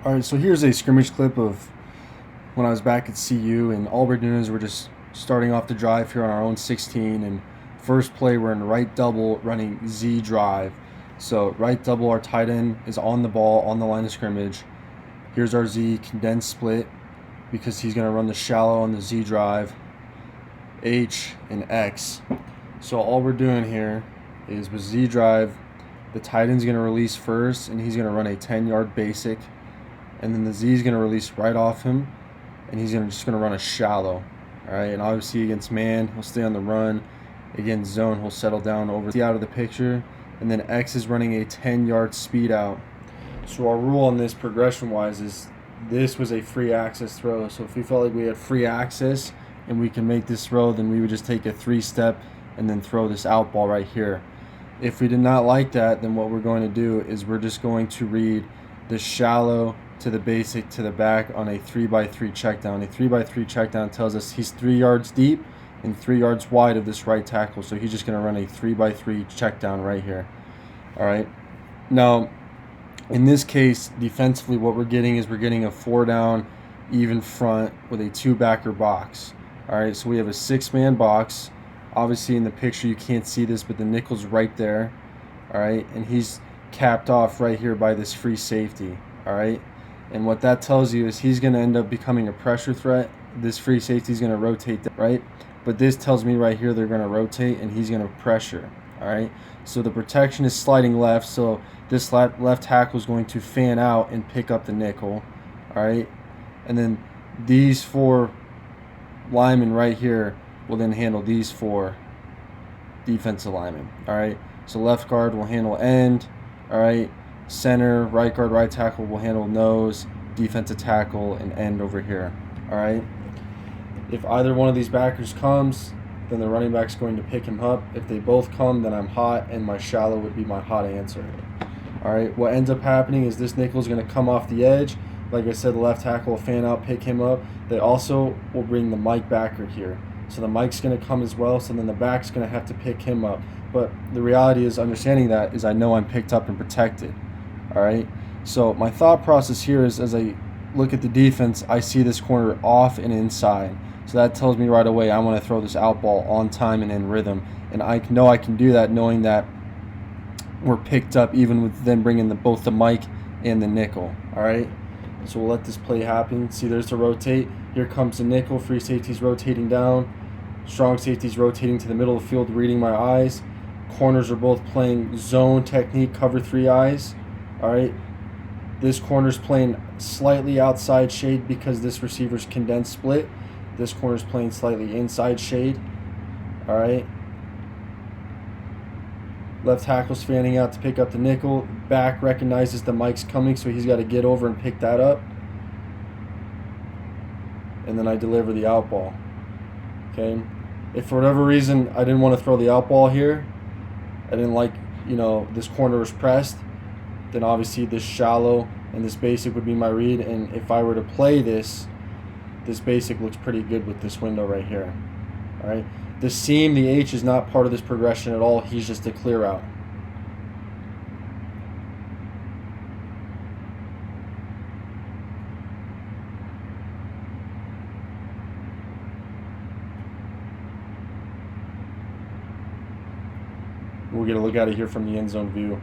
All right, so here's a scrimmage clip of when I was back at CU, and all we're doing is we're just starting off the drive here on our own 16. And first play, we're in right double running Z drive. So right double, our tight end is on the ball on the line of scrimmage. Here's our Z condensed split because he's going to run the shallow on the Z drive, H and X. So all we're doing here is with Z drive, the tight end's going to release first, and he's going to run a 10-yard basic. And then the Z is going to release right off him, and he's just going to run a shallow. All right, and obviously against man, he'll stay on the run. Against zone, he'll settle down over the out of the picture. And then X is running a 10-yard speed out. So our rule on this progression-wise is this was a free access throw. So if we felt like we had free access and we can make this throw, then we would just take a 3-step and then throw this out ball right here. If we did not like that, then what we're going to do is we're just going to read the shallow to the basic to the back on a 3x3 check down. A 3x3 check down tells us he's 3 yards deep and 3 yards wide of this right tackle. So he's just going to run a 3x3 check down right here. All right. Now, in this case, defensively, what we're getting is we're getting a 4-down even front with a 2-backer box. All right. So we have a 6-man box. Obviously, in the picture, you can't see this, but the nickel's right there. All right. And he's capped off right here by this free safety. All right. And what that tells you is he's going to end up becoming a pressure threat. This free safety is going to rotate, right? But this tells me right here they're going to rotate and he's going to pressure, all right? So the protection is sliding left, so this left tackle is going to fan out and pick up the nickel, all right? And then these 4 linemen right here will then handle these 4 defensive linemen, all right? So left guard will handle end, all right? Center, right guard, right tackle will handle nose, defensive tackle, and end over here. All right. If either one of these backers comes, then the running back's going to pick him up. If they both come, then I'm hot, and my shallow would be my hot answer. All right. What ends up happening is this nickel is going to come off the edge. Like I said, the left tackle will fan out, pick him up. They also will bring the Mike backer here. So the Mike's going to come as well, so then the back's going to have to pick him up. But the reality is, understanding that, is I know I'm picked up and protected. All right, so my thought process here is as I look at the defense, I see this corner off and inside. So that tells me right away I want to throw this out ball on time and in rhythm. And I know I can do that knowing that we're picked up even with them bringing both the Mike and the nickel. All right, so we'll let this play happen. See, there's the rotate. Here comes the nickel. Free safety's rotating down. Strong safety's rotating to the middle of the field, reading my eyes. Corners are both playing zone technique, cover 3 eyes. All right, this corner's playing slightly outside shade because this receiver's condensed split. This corner's playing slightly inside shade. All right. Left tackle's fanning out to pick up the nickel. Back recognizes the Mike's coming, so he's got to get over and pick that up. And then I deliver the out ball. Okay. If for whatever reason I didn't want to throw the out ball here, I didn't like, this corner was pressed, then obviously this shallow and this basic would be my read. And if I were to play this basic looks pretty good with this window right here. All right. The seam, the H, is not part of this progression at all. He's just a clear out. We'll get a look at it here from the end zone view.